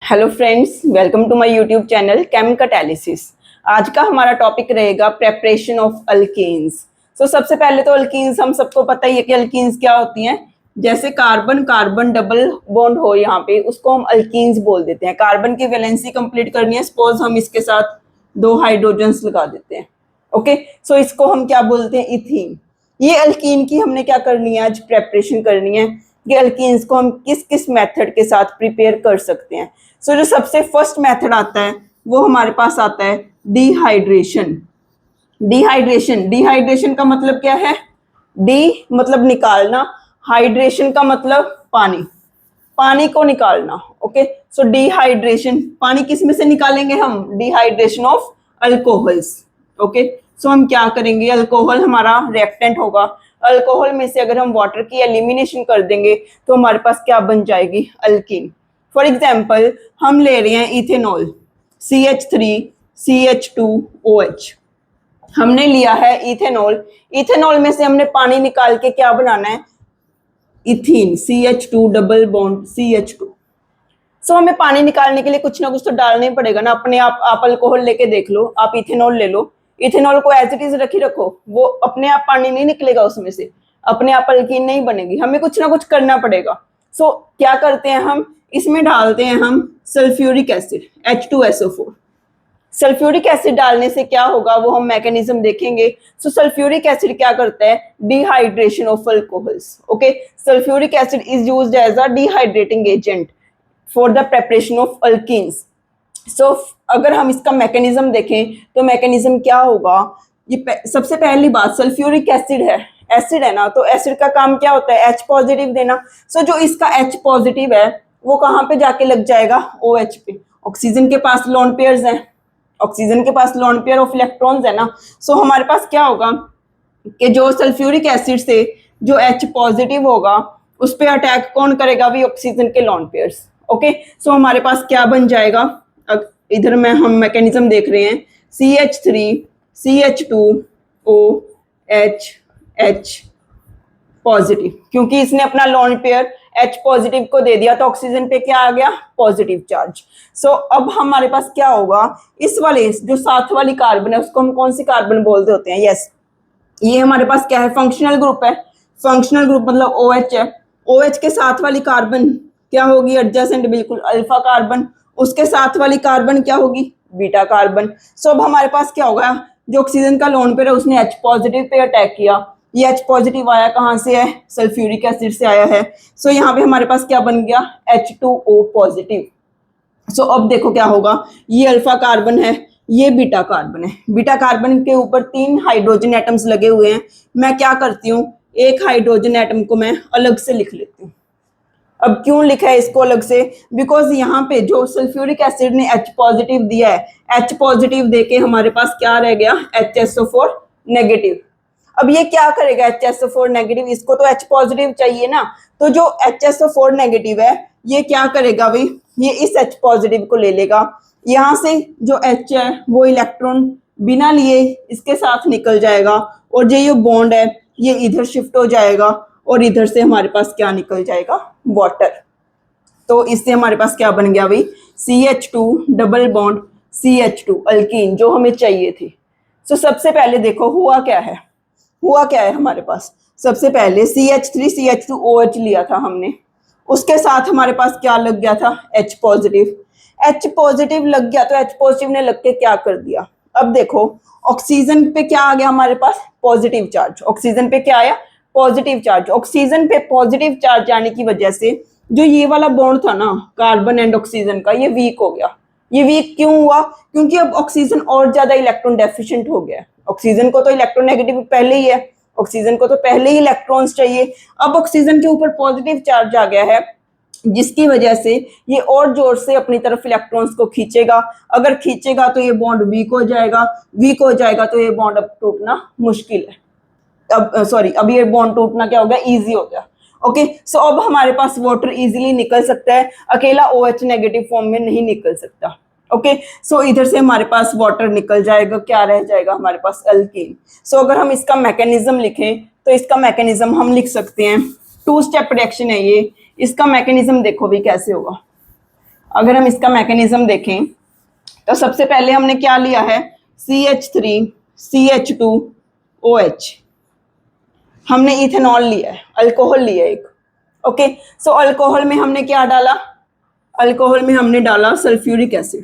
Hello friends, welcome to my YouTube channel chem catalysis. आज का हमारा टॉपिक रहेगा प्रेपरेशन ऑफ अल्कीन्स। सबसे पहले तो अल्कीन्स हम सबको पता ही है कि अल्कीन्स क्या होती हैं। जैसे कार्बन कार्बन डबल बॉन्ड हो यहाँ पे, उसको हम अल्कीन्स बोल देते हैं। कार्बन की वैलेंसी कंप्लीट करनी है, सपोज हम इसके साथ 2 हाइड्रोजन्स लगा देते हैं। ओके, सो इसको हम क्या बोलते हैं, इथीन। ये अल्कीन की हमने क्या करनी है, आज प्रेपरेशन करनी है कि अल्कीन्स को हम किस किस मेथड के साथ प्रिपेयर कर सकते हैं। जो सबसे फर्स्ट मेथड आता है वो हमारे पास आता है डिहाइड्रेशन। डिहाइड्रेशन का मतलब क्या है? डी मतलब निकालना, हाइड्रेशन का मतलब पानी को निकालना। ओके, सो डिहाइड्रेशन, पानी किस में से निकालेंगे हम? Dehydration of alcohols. ओके, सो हम क्या करेंगे, अल्कोहल हमारा रिएक्टेंट होगा। अल्कोहल में से अगर हम वाटर की एलिमिनेशन कर देंगे तो हमारे पास क्या बन जाएगी? अल्कीन। फॉर एग्जाम्पल हम ले रहे हैं इथेनॉल, CH3CH2OH। हमने लिया है इथेनॉल, इथेनॉल में से हमने पानी निकाल के क्या बनाना है? Ethene, CH2 double bond CH2। हमें पानी निकालने के लिए कुछ ना कुछ तो डालना ही पड़ेगा ना। अपने आप अल्कोहल लेके देख लो, आप इथेनॉल ले लो, इथेनॉल को एज इट इज रखो, वो अपने आप पानी नहीं निकलेगा उसमें से, अपने आप अल्कीन नहीं बनेगी, हमें कुछ ना कुछ करना पड़ेगा। क्या करते हैं हम? इसमें डालते हैं हम sulphuric acid, H2SO4। Sulphuric acid डालने से क्या होगा वो हम मैकेनिज्म देखेंगे। सल्फ्यूरिक एसिड क्या करता है? Dehydration of alcohols. Okay, sulphuric acid is used as a dehydrating agent for the preparation of alkenes. अगर हम इसका मैकेनिज्म देखें तो मैकेनिज्म क्या होगा? ये सबसे पहली बात, सल्फ्यूरिक एसिड है ना, तो एसिड का काम क्या होता है? H पॉजिटिव देना। जो इसका H पॉजिटिव है वो कहाँ पे जाके लग जाएगा? OH पे। ऑक्सीजन के पास लोन पेयर्स हैं, ऑक्सीजन के पास लोन पेयर ऑफ इलेक्ट्रॉन्स है ना। हमारे पास क्या होगा कि जो सल्फ्यूरिक एसिड से जो H पॉजिटिव होगा उस पे अटैक कौन करेगा? भी ऑक्सीजन के लोन पेयर्स। ओके, हमारे पास क्या बन जाएगा? इधर में हम मैकेनिज्म देख रहे हैं, CH3CH2OH H पॉजिटिव, क्योंकि इसने अपना लोन पेयर H पॉजिटिव को दे दिया तो ऑक्सीजन पे क्या आ गया? Positive charge. अब हमारे पास क्या होगा? इस वाले जो साथ वाली कार्बन है उसको हम कौन सी कार्बन बोलते होते हैं? यस, ये हमारे पास क्या है? फंक्शनल ग्रुप है। फंक्शनल ग्रुप मतलब OH है। OH के साथ वाली कार्बन क्या होगी? एडजेसेंट, बिल्कुल अल्फा कार्बन। उसके साथ वाली कार्बन क्या होगी? Beta carbon. अब हमारे पास क्या होगा? जो ऑक्सीजन का लोन पेयर है उसने H पॉजिटिव पे अटैक किया, ये H पॉजिटिव आया कहाँ से है? सल्फ्यूरिक एसिड से आया है। यहाँ पे हमारे पास क्या बन गया? H2O positive. अब देखो क्या होगा, ये अल्फा कार्बन है, ये बीटा कार्बन है। बीटा कार्बन के ऊपर 3 हाइड्रोजन एटम्स लगे हुए हैं। मैं क्या करती हूँ, एक हाइड्रोजन एटम को मैं अलग से लिख लेती हूँ। अब क्यों लिखा है इसको अलग से? बिकॉज यहाँ पे जो सल्फ्यूरिक एसिड ने H पॉजिटिव दिया है, H पॉजिटिव देके हमारे पास क्या रह गया? HSO4 negative. अब ये क्या करेगा HSO4 नेगेटिव? इसको तो H पॉजिटिव चाहिए ना, तो जो HSO4 नेगेटिव है ये क्या करेगा भाई? ये इस H पॉजिटिव को ले लेगा, यहाँ से जो H है वो इलेक्ट्रॉन बिना लिए इसके साथ निकल जाएगा, और जो ये बॉन्ड है ये इधर शिफ्ट हो जाएगा, और इधर से हमारे पास क्या निकल जाएगा? वाटर। तो इससे हमारे पास क्या बन गया भाई? CH2 double bond CH2 alkyne, जो हमें चाहिए थी। सबसे पहले देखो हुआ क्या है हमारे पास। सबसे पहले CH3CH2OH लिया था हमने, उसके साथ हमारे पास क्या लग गया था? H positive. H पॉजिटिव लग गया तो H पॉजिटिव ने लग के क्या कर दिया? अब देखो ऑक्सीजन पे क्या आ गया हमारे पास? Positive charge. ऑक्सीजन पे क्या आया? Positive charge. ऑक्सीजन पे पॉजिटिव चार्ज आने की वजह से जो ये वाला बॉन्ड था ना कार्बन एंड ऑक्सीजन का, ये वीक हो गया। ये वीक क्यों हुआ? क्योंकि अब ऑक्सीजन और ज्यादा इलेक्ट्रॉन डेफिशिएंट हो गया। ऑक्सीजन को तो इलेक्ट्रोनेगेटिव पहले ही है, ऑक्सीजन को तो पहले ही इलेक्ट्रॉन्स चाहिए। अब ऑक्सीजन के ऊपर पॉजिटिव चार्ज आ गया है, जिसकी वजह से ये और जोर से अपनी तरफ इलेक्ट्रॉन्स को खींचेगा। अगर खींचेगा तो ये बॉन्ड वीक हो जाएगा तो ये बॉन्ड अब टूटना मुश्किल है। अब ये बॉन्ड टूटना क्या हो गया? इजी हो गया। ओके, अब हमारे पास वाटर इजीली निकल सकता है, अकेला OH नेगेटिव फॉर्म में नहीं निकल सकता। ओके, इधर से हमारे पास वाटर निकल जाएगा, क्या रह जाएगा हमारे पास? अल्कीन। अगर हम इसका मैकेनिज्म लिखें तो इसका मैकेनिज्म हम लिख सकते हैं, 2 स्टेप रिएक्शन है ये। इसका मैकेनिज्म देखो भी कैसे होगा। अगर हम इसका मैकेनिज्म देखें तो सबसे पहले हमने क्या लिया है, CH3CH2OH, हमने इथेनॉल लिया है, अल्कोहल लिया है एक। ओके, सो अल्कोहल में हमने क्या डाला, अल्कोहल में हमने डाला सल्फ्यूरिक एसिड।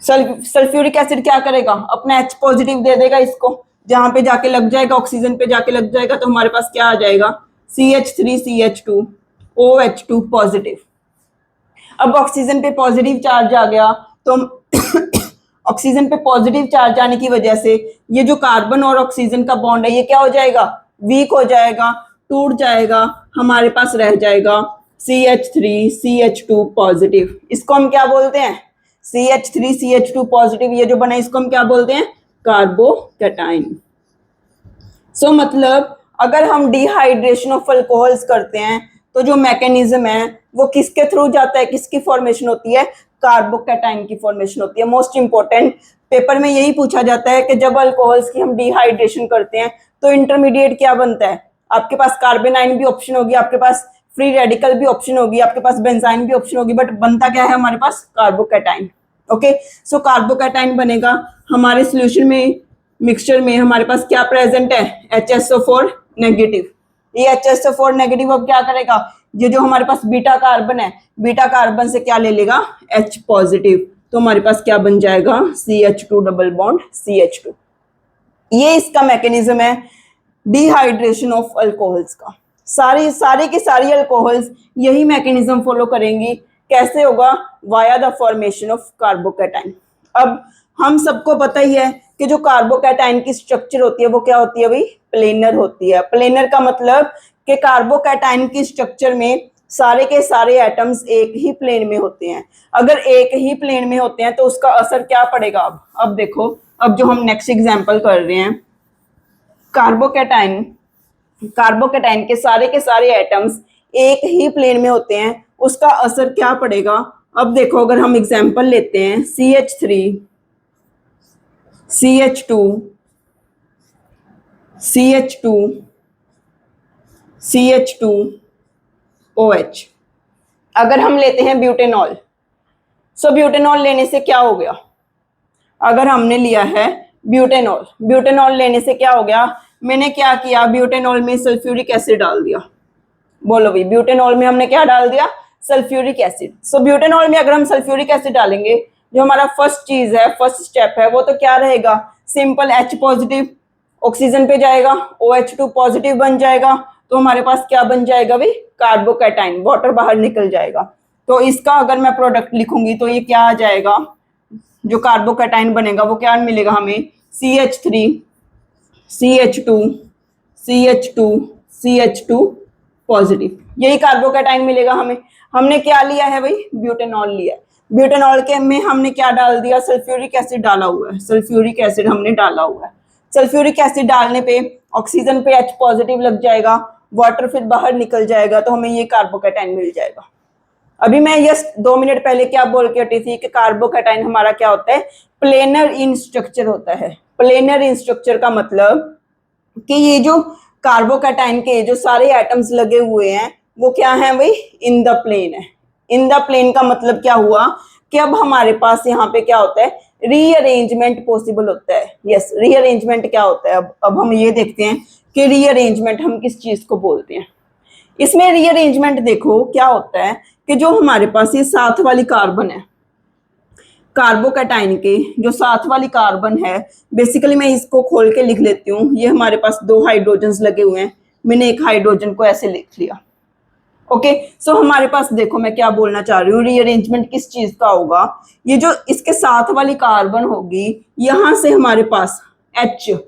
सल्फ्यूरिक एसिड क्या करेगा, अपना H पॉजिटिव दे देगा इसको, जहां पे जाके लग जाएगा, ऑक्सीजन पे जाके लग जाएगा, तो हमारे पास क्या आ जाएगा, CH3CH2OH2 पॉजिटिव। अब ऑक्सीजन पे पॉजिटिव चार्ज आ गया तो ऑक्सीजन पे पॉजिटिव चार्ज आने की वजह से ये जो कार्बन और ऑक्सीजन का बॉन्ड है ये क्या हो जाएगा, वीक हो जाएगा, टूट जाएगा, हमारे पास रह जाएगा CH3CH2 पॉजिटिव। इसको हम क्या बोलते हैं, CH3CH2 पॉजिटिव, ये जो बना इसको हम क्या बोलते हैं, कार्बोकैटाइन। सो मतलब अगर हम डिहाइड्रेशन ऑफ अल्कोहल्स करते हैं तो जो मैकेनिज्म है वो किसके थ्रू जाता है, किसकी फॉर्मेशन होती है, कार्बोकैटाइन की फॉर्मेशन होती है। मोस्ट इंपॉर्टेंट पेपर में यही पूछा जाता है कि जब अल्कोहल्स की हम डिहाइड्रेशन करते हैं तो इंटरमीडिएट क्या बनता है, आपके पास कार्बेनाइन भी ऑप्शन होगी, आपके पास फ्री रेडिकल भी ऑप्शन होगी, आपके पास बेंजाइन भी ऑप्शन होगी, बट बनता क्या है हमारे पास, कार्बोकैटाइन। ओके, सो कार्बोकैटाइन बनेगा, हमारे सोल्यूशन में, मिक्सचर में हमारे पास क्या प्रेजेंट है, HSO4 नेगेटिव। ये HSO4 नेगेटिव अब क्या करेगा, ये जो हमारे पास बीटा कार्बन है, बीटा कार्बन से क्या ले लेगा, H पॉजिटिव, तो हमारे पास क्या बन जाएगा, CH2 डबल बॉन्ड CH2। ये इसका मैकेनिज्म है डिहाइड्रेशन ऑफ अल्कोहल्स का। सारी की सारी अल्कोहल्स यही मैकेनिज्म फॉलो करेंगी। कैसे होगा, via the formation of carbocation. अब हम सबको पता ही है कि जो कार्बोकैटाइन की स्ट्रक्चर होती है वो क्या होती है भाई, प्लेनर होती है। प्लेनर का मतलब कि कार्बोकैटाइन की स्ट्रक्चर में सारे के सारे एटम्स एक ही प्लेन में होते हैं। अगर एक ही प्लेन में होते हैं तो उसका असर क्या पड़ेगा। अब देखो, अब जो हम नेक्स्ट एग्जांपल कर रहे हैं, कार्बोकैटाइन के सारे एटम्स एक ही प्लेन में होते हैं, उसका असर क्या पड़ेगा। अब देखो, अगर हम एग्जांपल लेते हैं CH3 CH2 CH2 CH2 OH, अगर हम लेते हैं ब्यूटेनॉल, सो ब्यूटेनॉल लेने से क्या हो गया, अगर हमने लिया है ब्यूटेनॉल लेने से क्या हो गया, मैंने क्या किया, ब्यूटेनॉल में सल्फ्यूरिक एसिड डाल दिया। बोलो भाई, ब्यूटेनॉल में हमने क्या डाल दिया, सल्फ्यूरिक एसिड। सो ब्यूटेनॉल में अगर हम सल्फ्यूरिक एसिड डालेंगे, जो हमारा फर्स्ट चीज है, फर्स्ट स्टेप है, वो तो क्या रहेगा, सिंपल H पॉजिटिव, ऑक्सीजन पे जाएगा, OH2 पॉजिटिव बन जाएगा, तो हमारे पास क्या बन जाएगा भाई, कार्बोकैटाइन, वाटर बाहर निकल जाएगा। तो इसका अगर मैं प्रोडक्ट लिखूंगी तो ये क्या आ जाएगा, जो कार्बोकैटाइन बनेगा वो क्या मिलेगा हमें, CH3 CH2 CH2 CH2 positive, यही कार्बोकैटाइन मिलेगा हमें। हमने क्या लिया है भाई, ब्यूटेनॉल लिया है। ब्यूटेनॉल के में हमने क्या डाल दिया, सल्फ्यूरिक एसिड डाला हुआ है, सल्फ्यूरिक एसिड हमने डाला हुआ है। सल्फ्यूरिक एसिड डालने पे ऑक्सीजन पे H पॉजिटिव लग जाएगा, वाटर फिर बाहर निकल जाएगा, तो हमें ये कार्बोकैटाइन मिल जाएगा। अभी मैं यस 2 मिनट पहले क्या बोल के हटी थी कि कार्बोकैटाइन हमारा क्या होता है, प्लेनर इन स्ट्रक्चर होता है। प्लेनर इन स्ट्रक्चर का मतलब कि ये जो कार्बोकैटाइन के जो सारे एटम्स लगे हुए हैं वो क्या है भाई, इन द प्लेन है। इन द प्लेन का मतलब क्या हुआ कि अब हमारे पास यहाँ पे क्या होता है, रीअरेंजमेंट पॉसिबल होता है। यस, रीअरेंजमेंट क्या होता है, अब हम ये देखते हैं कि रीअरेंजमेंट हम किस चीज को बोलते हैं। इसमें रीअरेंजमेंट देखो क्या होता है कि जो हमारे पास ये साथ वाली कार्बन है, कार्बोकैटाइन के जो साथ वाली कार्बन है, बेसिकली मैं इसको खोल के लिख लेती हूँ। ये हमारे पास 2 हाइड्रोजन्स लगे हुए हैं, मैंने एक हाइड्रोजन को ऐसे लिख लिया। ओके, सो हमारे पास देखो मैं क्या बोलना चाह रही हूँ, रीअरेंजमेंट किस चीज का होगा, ये जो इसके साथ वाली कार्बन होगी, यहां से हमारे पास H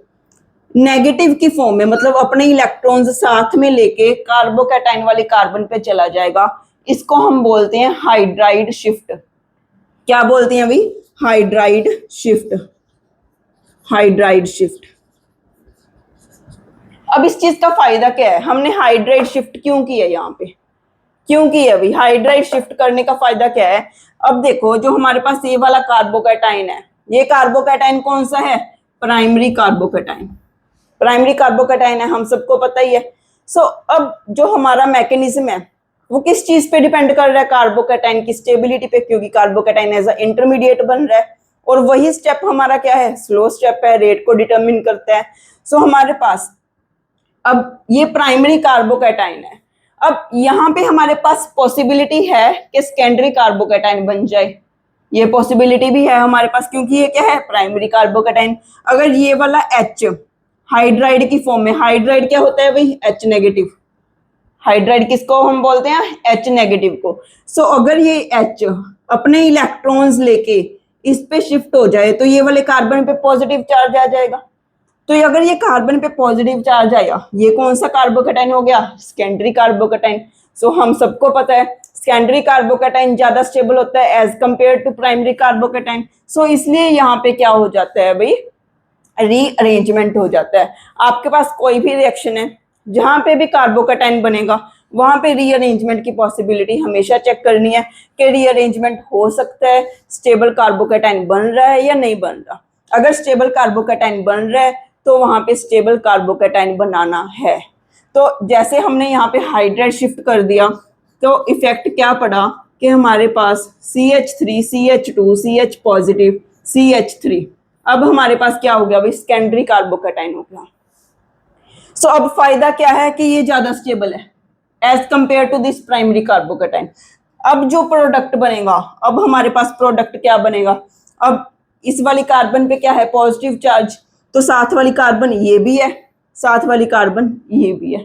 नेगेटिव की फॉर्म में, मतलब अपने इलेक्ट्रॉन्स साथ में लेके कार्बोकैटाइन वाले कार्बन पे चला जाएगा। इसको हम बोलते हैं हाइड्राइड शिफ्ट। क्या बोलते हैं अभी, हाइड्राइड शिफ्ट, हाइड्राइड शिफ्ट। अब इस चीज का फायदा क्या है, हमने हाइड्राइड शिफ्ट क्यों की है, यहाँ पे क्यों की है अभी, हाइड्राइड शिफ्ट करने का फायदा क्या है। अब देखो, जो हमारे पास ये वाला कार्बोकैटाइन है, ये कार्बोकैटाइन कौन सा है, प्राइमरी कार्बोकैटाइन, प्राइमरी कार्बोकैटाइन है, हम सबको पता ही है। सो अब जो हमारा मैकेनिज्म है, वो किस चीज पे डिपेंड कर रहा है, कार्बोकैटायन की स्टेबिलिटी पे, क्योंकि कार्बोकैटायन एज अ इंटरमीडिएट बन रहा है और वही स्टेप हमारा क्या है, स्लो स्टेप है, रेट को डिटरमिन करता है। सो हमारे पास अब ये प्राइमरी कार्बोकैटायन है। अब यहाँ पे हमारे पास पॉसिबिलिटी है कि सेकेंडरी कार्बोकैटायन बन जाए, ये पॉसिबिलिटी भी है हमारे पास, क्योंकि ये क्या है, प्राइमरी कार्बोकैटायन। अगर ये वाला H हाइड्राइड की फॉर्म में, हाइड्राइड क्या होता है भाई, H नेगेटिव, हाइड्राइड किसको हम बोलते हैं, H नेगेटिव को। सो अगर ये H अपने इलेक्ट्रॉन्स लेके इस पे शिफ्ट हो जाए तो ये वाले कार्बन पे पॉजिटिव चार्ज आ जाएगा। तो ये अगर ये कार्बन पे पॉजिटिव चार्ज आया, ये कौन सा कार्बोकैटायन हो गया, सेकेंडरी कार्बोकैटायन। सो हम सबको पता है सेकेंडरी कार्बोकैटायन ज्यादा स्टेबल होता है as compare to primary carbocation. So इसलिए यहाँ पे क्या हो जाता है भाई, रीअरेंजमेंट हो जाता है। आपके पास कोई भी रिएक्शन है, जहां पे भी कार्बोकैटायन बनेगा वहां पे रीअरेंजमेंट की पॉसिबिलिटी हमेशा चेक करनी है कि रीअरेंजमेंट हो सकता है, स्टेबल कार्बोकैटायन बन रहा है या नहीं बन रहा। अगर स्टेबल कार्बोकैटायन बन रहा है तो वहां पे स्टेबल कार्बोकैटायन बनाना है। तो जैसे हमने यहाँ पे हाइड्राइड शिफ्ट कर दिया तो इफेक्ट क्या पड़ा कि हमारे पास CH3 CH2 CH positive CH3, अब हमारे पास क्या हो गया भाई, सेकेंडरी कार्बोकैटायन हो गया। सो अब फायदा क्या है कि ये ज्यादा स्टेबल है as compare to this primary carbocation. अब जो प्रोडक्ट बनेगा, अब हमारे पास प्रोडक्ट क्या बनेगा, अब इस वाली कार्बन पे क्या है, पॉजिटिव चार्ज, तो साथ वाली कार्बन ये भी है, साथ वाली कार्बन ये भी है,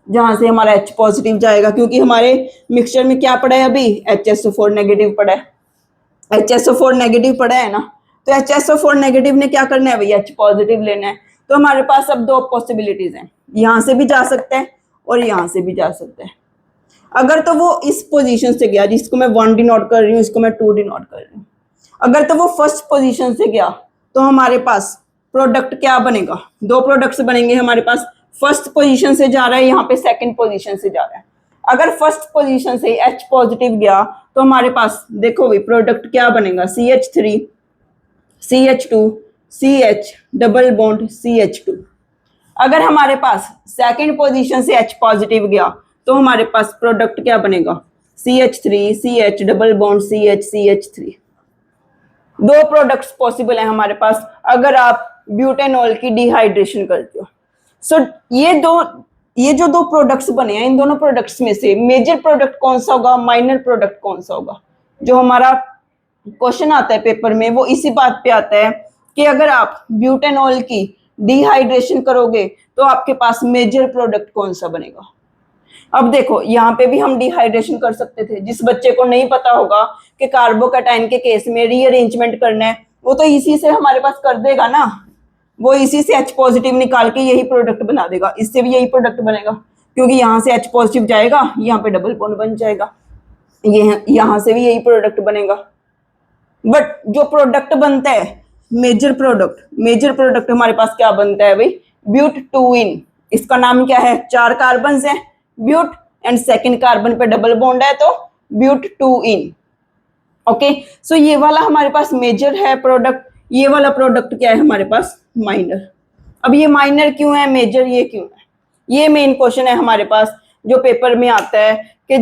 जहां से हमारा H पॉजिटिव जाएगा, क्योंकि हमारे मिक्सचर में क्या पड़ा है अभी, HSO4 नेगेटिव पड़ा है, HSO4 नेगेटिव पड़ा है ना। तो HSO4 नेगेटिव ने क्या करना है भैया, H पॉजिटिव लेना है। तो हमारे पास अब दो पॉसिबिलिटीज हैं, यहां से भी जा सकता है और यहां से भी जा सकता है। अगर तो वो इस पोजीशन से गया, जिसको मैं 1 डिनोट कर रही हूँ, इसको मैं 2 डिनोट कर रही हूँ, अगर तो वो फर्स्ट पोजीशन से गया तो हमारे पास प्रोडक्ट क्या बनेगा, दो प्रोडक्ट्स बनेंगे हमारे पास। फर्स्ट पोजीशन से जा रहा है, यहाँ पे सेकंड पोजीशन से जा रहा है। अगर फर्स्ट पोजीशन से H पॉजिटिव गया तो हमारे पास देखो भाई प्रोडक्ट क्या बनेगा, CH3 CH2 CH double bond CH2। अगर हमारे पास सेकंड पोजीशन से H पॉजिटिव गया तो हमारे पास प्रोडक्ट क्या बनेगा, CH3 CH double bond CH CH3। दो प्रोडक्ट्स पॉसिबल है हमारे पास अगर आप ब्यूटेनॉल की डिहाइड्रेशन करते हो। सो ये जो दो प्रोडक्ट्स बने हैं, इन दोनों प्रोडक्ट्स में से मेजर प्रोडक्ट कौन सा होगा, माइनर प्रोडक्ट कौन सा होगा। जो हमारा क्वेश्चन आता है पेपर में वो इसी बात पे आता है कि अगर आप ब्यूटेनॉल की डिहाइड्रेशन करोगे तो आपके पास मेजर प्रोडक्ट कौन सा बनेगा। अब देखो यहाँ पे भी हम डिहाइड्रेशन कर सकते थे, जिस बच्चे को नहीं पता होगा कि कार्बोकैटायन के केस में रीअरेंजमेंट करना है वो तो इसी से हमारे पास कर देगा ना, वो इसी से H पॉजिटिव निकाल के यही प्रोडक्ट बना देगा, इससे भी यही प्रोडक्ट बनेगा, क्योंकि यहाँ से H पॉजिटिव जाएगा, यहाँ पे डबल बॉन्ड बन जाएगा, ये यहाँ से भी यही प्रोडक्ट बनेगा। बट जो प्रोडक्ट बनता है मेजर प्रोडक्ट हमारे पास क्या बनता है भाई, ब्यूट 2इन। इसका नाम क्या है, 4 कार्बन है ब्यूट एंड सेकंड कार्बन पे डबल बॉन्ड है तो ब्यूट 2इन। ओके, सो ये वाला हमारे पास मेजर है प्रोडक्ट, ये वाला प्रोडक्ट क्या है हमारे पास, माइनर। अब ये माइनर क्यों है, मेजर ये क्यों है, ये मेन क्वेश्चन है हमारे पास जो पेपर में आता है कि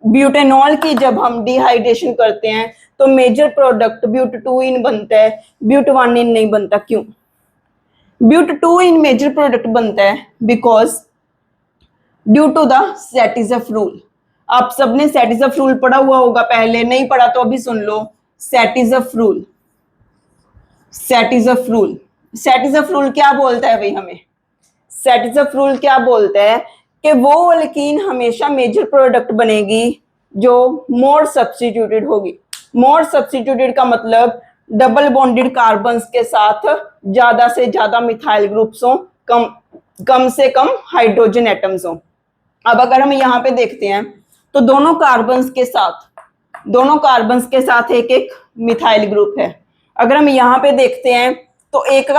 ब्यूटेनॉल की जब हम डिहाइड्रेशन करते हैं तो मेजर प्रोडक्ट ब्यूट 2इन बनता है, ब्यूट 1इन नहीं बनता। क्यों ब्यूट 2इन मेजर प्रोडक्ट बनता है, because due to the Saytzeff rule. आप सबने सेटिज़फ रूल पढ़ा हुआ होगा, पहले नहीं पढ़ा तो अभी सुन लो। सेटिज़फ रूल क्या बोलता है भाई हमें, सेटिज़फ रूल क्या बोलता है कि वो अल्कीन हमेशा मेजर प्रोडक्ट बनेगी जो मोर सब्स्टिट्यूटेड होगी। मोर सब्स्टिट्यूटेड का मतलब डबल बॉन्डेड कार्बन्स के साथ ज्यादा से ज्यादा मिथाइल ग्रुप्स हो, कम से कम हाइड्रोजन एटम्स हो। अब अगर हम यहाँ पे देखते हैं तो दोनों कार्बन्स के साथ एक एक मिथाइल ग्रुप है। अगर हम यहाँ पे देखते हैं तो एक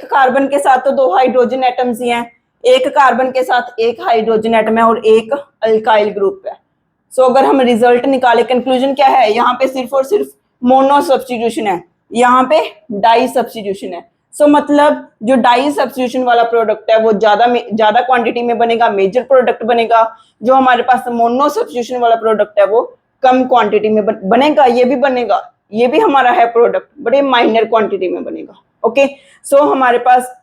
कार्बन के साथ तो 2 हाइड्रोजन एटम्स ही हैं, एक कार्बन के साथ एक हाइड्रोजन एटम है और एक अल्काइल ग्रुप है। सो अगर हम रिजल्ट निकाले, कंक्लूजन क्या है, यहाँ पे सिर्फ और सिर्फ मोनो सब्स्टिट्यूशन है, यहाँ पे डाई सब्स्टिट्यूशन है। सो मतलब जो डाई सब्स्टिट्यूशन वाला प्रोडक्ट है वो ज्यादा क्वांटिटी में बनेगा, मेजर प्रोडक्ट बनेगा। जो हमारे पास मोनो सब्स्टिट्यूशन वाला प्रोडक्ट है वो कम क्वांटिटी में बनेगा, ये भी बनेगा, ये भी हमारा है प्रोडक्ट, बड़े माइनर क्वांटिटी में बनेगा। ओके, सो हमारे पास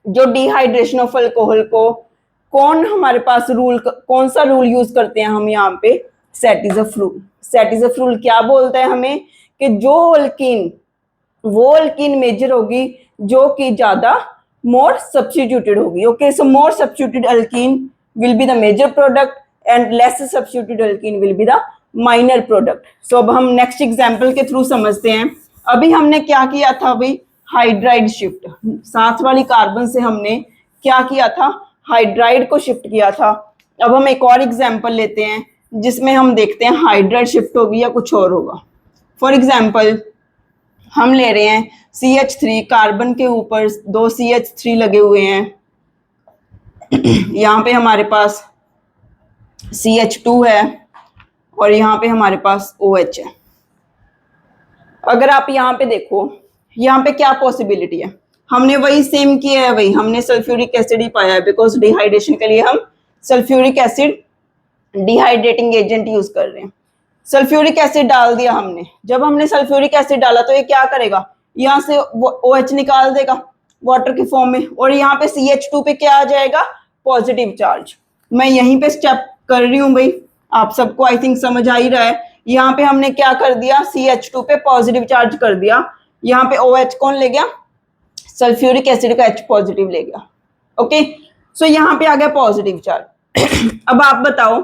जो डिहाइड्रेशन ऑफ अल्कोहल को कौन सा रूल यूज करते हैं हम यहाँ पे, सेटिज़फ रूल। सेटिज़फ रूल क्या बोलता है हमें कि वो अल्कीन मेजर होगी जो कि ज्यादा मोर सब्स्टिट्यूटेड होगी। Okay, so more substituted alkene will be the major product and less substituted alkene will be the minor product. So अब हम नेक्स्ट एग्जांपल के थ्रू समझते हैं। अभी हमने क्या किया था भाई, हाइड्राइड शिफ्ट, साथ वाली कार्बन से हमने क्या किया था, हाइड्राइड को शिफ्ट किया था। अब हम एक और एग्जांपल लेते हैं जिसमें हम देखते हैं हाइड्राइड शिफ्ट होगी या कुछ और होगा। फॉर एग्जांपल हम ले रहे हैं CH3, कार्बन के ऊपर 2 CH3 लगे हुए हैं। यहाँ पे हमारे पास CH2 है और यहाँ पे हमारे पास OH है। अगर आप यहाँ पे देखो, यहाँ पे क्या पॉसिबिलिटी है, हमने वही सेम किया है, वही हमने सल्फ्यूरिक एसिड ही पाया है, बिकॉज डिहाइड्रेशन के लिए हम sulphuric acid dehydrating agent use कर रहे हैं। सल्फ्यूरिक एसिड डाल दिया हमने, जब हमने सल्फ्यूरिक एसिड डाला तो ये क्या करेगा, यहाँ से OH निकाल देगा वाटर की फॉर्म में, और यहाँ पे CH2 पे क्या आ जाएगा, पॉजिटिव चार्ज। मैं यहीं पे स्टेप कर रही हूँ भाई, आप सबको आई थिंक समझ आ ही रहा है। यहाँ पे हमने क्या कर दिया, CH2 पे पॉजिटिव चार्ज कर दिया, यहाँ पे OH कौन ले गया, सल्फ्यूरिक एसिड का H पॉजिटिव ले गया। ओके, सो यहाँ पे आ गया पॉजिटिव चार्ज। अब आप बताओ,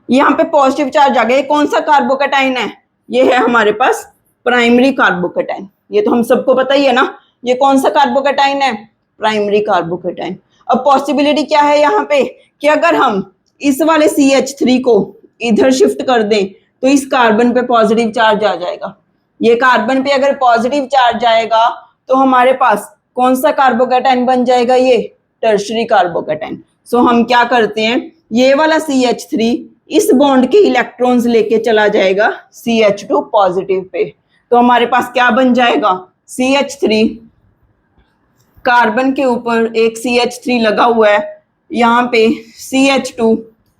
यहाँ पे पॉजिटिव चार्ज आ गया, कौन सा कार्बोकैटाइन है, ये है हमारे पास प्राइमरी कार्बोकैटाइन। ये तो हम सबको पता ही है ना, ये कौन सा कार्बोकैटाइन है, प्राइमरी कार्बोकैटाइन। अब पॉसिबिलिटी क्या है यहाँ पे कि अगर हम इस वाले CH3 को इधर शिफ्ट कर दें तो इस कार्बन पे पॉजिटिव चार्ज आ जाएगा। ये कार्बन पे अगर पॉजिटिव चार्ज आएगा तो हमारे पास कौन सा कार्बोकैटाइन बन जाएगा, ये टर्शरी कार्बोकैटाइन। सो हम क्या करते हैं, ये वाला CH3 इस बॉन्ड के इलेक्ट्रॉन्स लेके चला जाएगा CH2 पॉजिटिव पे, तो हमारे पास क्या बन जाएगा, CH3, कार्बन के ऊपर एक CH3 लगा हुआ है, यहाँ पे CH2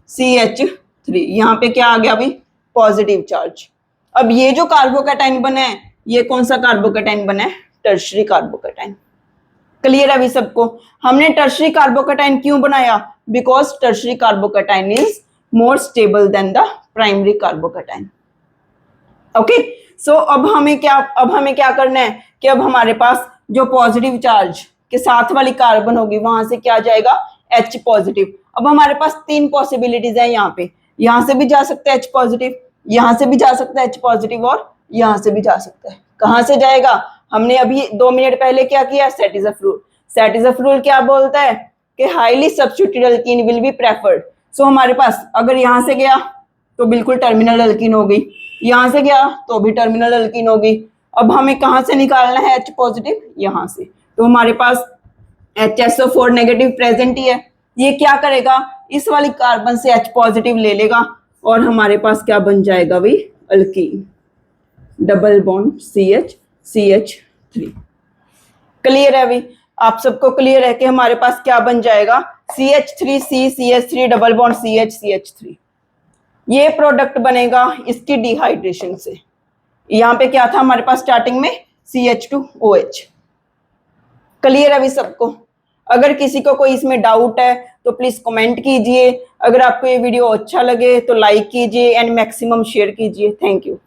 CH3, यहाँ पे क्या आ गया भाई, पॉजिटिव चार्ज। अब ये जो कार्बोकैटाइन बना है, ये कौन सा कार्बोकैटाइन बना है, टर्शरी कार्बोकैटाइन। क्लियर है अभी सबको, हमने टर्शरी कार्बोकैटाइन क्यों बनाया, because tertiary carbocation is more stable than the primary carbocation. Okay, so अब हमें क्या करना है कि अब हमारे पास जो पॉजिटिव चार्ज के साथ वाली कार्बन होगी वहां से क्या जाएगा, H पॉजिटिव। अब हमारे पास 3 पॉसिबिलिटीज है यहाँ पे, यहाँ से भी जा सकता है H पॉजिटिव, यहाँ से भी जा सकता है H पॉजिटिव, और यहाँ से भी जा सकता है। कहाँ से जाएगा, हमने अभी 2 मिनट पहले क्या किया, सेटिज़फ रूल। सेटिज़फ रूल क्या बोलता है कि highly substituted alkene will be preferred. So हमारे पास अगर यहाँ से गया तो बिल्कुल टर्मिनल अल्कीन हो गई, यहाँ से गया तो भी टर्मिनल अल्कीन हो गई। अब हमें कहाँ से निकालना है H पॉजिटिव, यहाँ से, तो हमारे पास HSO4 नेगेटिव प्रेजेंट ही है। ये क्या करेगा, इस वाली कार्बन से H पॉजिटिव ले लेगा और हमारे पास क्या बन जाएगा भाई, alkyne, double bond CH3। Clear है अभी, आप सबको क्लियर है कि हमारे पास क्या बन जाएगा, CH3C CH3 double bond CH3। ये प्रोडक्ट बनेगा इसकी डिहाइड्रेशन से। यहाँ पे क्या था हमारे पास स्टार्टिंग में, CH2OH। क्लियर है अभी सबको, अगर किसी को कोई इसमें डाउट है तो प्लीज कमेंट कीजिए। अगर आपको ये वीडियो अच्छा लगे तो लाइक कीजिए एंड मैक्सिमम शेयर कीजिए। Thank you.